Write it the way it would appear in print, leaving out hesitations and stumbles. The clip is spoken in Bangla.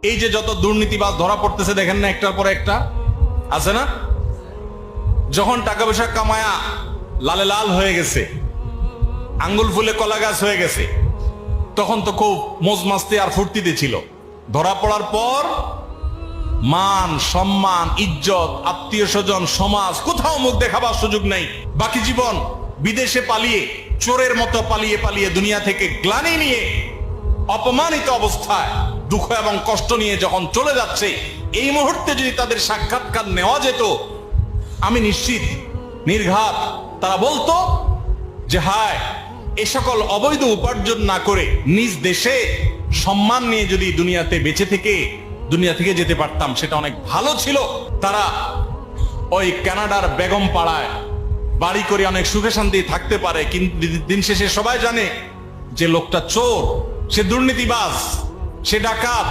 এই যে যত দুর্নীতিবাজ ধরা পড়তেছে দেখেন না, একটার পর একটা আছে না? যখন টাকা পয়সা কামায়া লালে লাল হয়ে গেছে, আঙ্গুল ফুলে কলা গাছ হয়ে গেছে, তখন তো খুব মজ মাস্তি আর ফুর্তিতে ছিল। ধরা পড়ার পর মান সম্মান ইজ্জত আত্মীয় স্বজন সমাজ কোথাও মুখ দেখাবার সুযোগ নাই। বাকি জীবন বিদেশে পালিয়ে চোরের মতো পালিয়ে পালিয়ে দুনিয়া থেকে গ্লানি নিয়ে অপমানিত অবস্থায় দুঃখ এবং কষ্ট নিয়ে যখন চলে যাচ্ছে, এই মুহূর্তে যদি তাদের সাক্ষাৎকার নেওয়া যেত, আমি নিশ্চিত নির্ঘাত তারা বলতো যে হায়, এ সকল অবৈধ উপার্জন না করে নিজ দেশে সম্মান নিয়ে যদি দুনিয়াতে বেঁচে থেকে দুনিয়া থেকে যেতে পারতাম সেটা অনেক ভালো ছিল। তারা ওই কানাডার বেগম পাড়ায় বাড়ি করে অনেক সুখে শান্তি থাকতে পারে, কিন্তু দিন শেষে সবাই জানে যে লোকটা চোর, সে দুর্নীতিবাজ, সে ডাকাত,